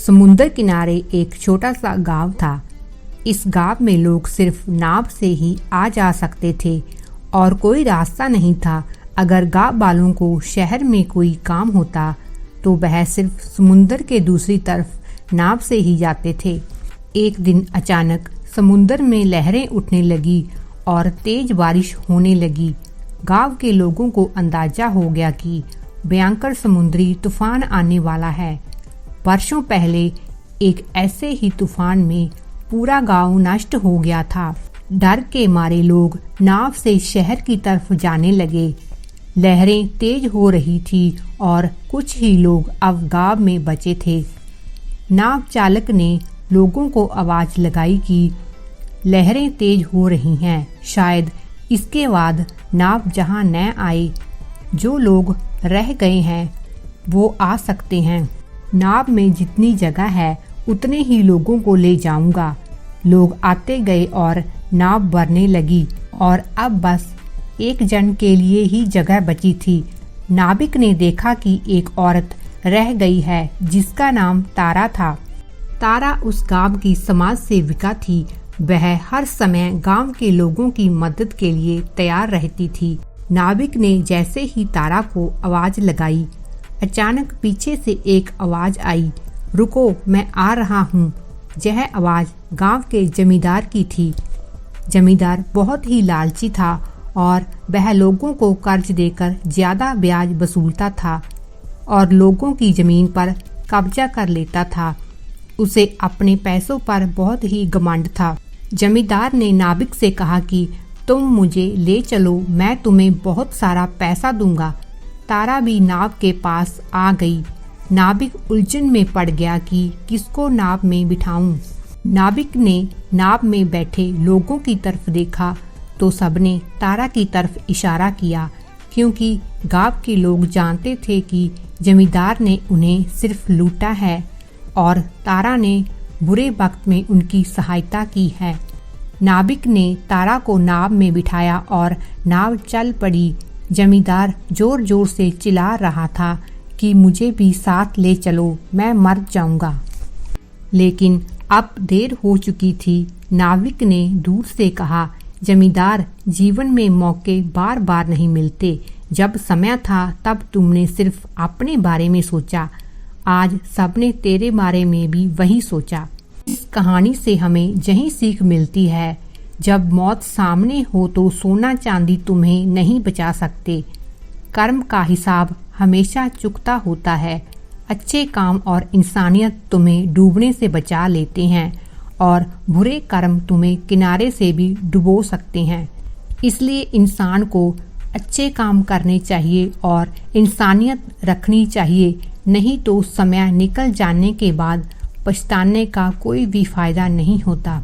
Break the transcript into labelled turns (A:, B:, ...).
A: समुद्र किनारे एक छोटा सा गांव था। इस गांव में लोग सिर्फ नाव से ही आ जा सकते थे और कोई रास्ता नहीं था। अगर गांव वालों को शहर में कोई काम होता तो वह सिर्फ समुद्र के दूसरी तरफ नाव से ही जाते थे। एक दिन अचानक समुद्र में लहरें उठने लगी और तेज बारिश होने लगी। गांव के लोगों को अंदाजा हो गया कि भयंकर समुद्री तूफान आने वाला है। वर्षों पहले एक ऐसे ही तूफान में पूरा गांव नष्ट हो गया था। डर के मारे लोग नाव से शहर की तरफ जाने लगे। लहरें तेज हो रही थी और कुछ ही लोग अब गांव में बचे थे। नाव चालक ने लोगों को आवाज लगाई कि लहरें तेज हो रही हैं, शायद इसके बाद नाव जहां न आए। जो लोग रह गए हैं वो आ सकते हैं। नाव में जितनी जगह है उतने ही लोगों को ले जाऊंगा। लोग आते गए और नाव भरने लगी और अब बस एक जन के लिए ही जगह बची थी। नाविक ने देखा कि एक औरत रह गई है जिसका नाम तारा था। तारा उस गांव की समाज सेविका थी। वह हर समय गांव के लोगों की मदद के लिए तैयार रहती थी। नाविक ने जैसे ही तारा को आवाज लगाई, अचानक पीछे से एक आवाज आई, रुको, मैं आ रहा हूँ। यह आवाज गांव के जमींदार की थी। जमींदार बहुत ही लालची था और वह लोगों को कर्ज देकर ज्यादा ब्याज वसूलता था और लोगों की जमीन पर कब्जा कर लेता था। उसे अपने पैसों पर बहुत ही घमंड था। जमींदार ने नाविक से कहा कि तुम मुझे ले चलो, मैं तुम्हें बहुत सारा पैसा दूंगा। तारा भी नाव के पास आ गई। नाविक उलझन में पड़ गया कि किसको नाव में बिठाऊं। नाविक ने नाव में बैठे लोगों की तरफ देखा तो सबने तारा की तरफ इशारा किया, क्योंकि गांव के लोग जानते थे कि जमींदार ने उन्हें सिर्फ लूटा है और तारा ने बुरे वक्त में उनकी सहायता की है। नाविक ने तारा को नाव में बिठाया और नाव चल पड़ी। जमींदार जोर जोर से चिल्ला रहा था कि मुझे भी साथ ले चलो, मैं मर जाऊंगा। लेकिन अब देर हो चुकी थी। नाविक ने दूर से कहा, जमींदार, जीवन में मौके बार बार नहीं मिलते। जब समय था तब तुमने सिर्फ अपने बारे में सोचा, आज सबने तेरे बारे में भी वही सोचा। इस कहानी से हमें यही सीख मिलती है, जब मौत सामने हो तो सोना चांदी तुम्हें नहीं बचा सकते। कर्म का हिसाब हमेशा चुकता होता है। अच्छे काम और इंसानियत तुम्हें डूबने से बचा लेते हैं और बुरे कर्म तुम्हें किनारे से भी डुबो सकते हैं। इसलिए इंसान को अच्छे काम करने चाहिए और इंसानियत रखनी चाहिए, नहीं तो समय निकल जाने के बाद पछताने का कोई भी फायदा नहीं होता।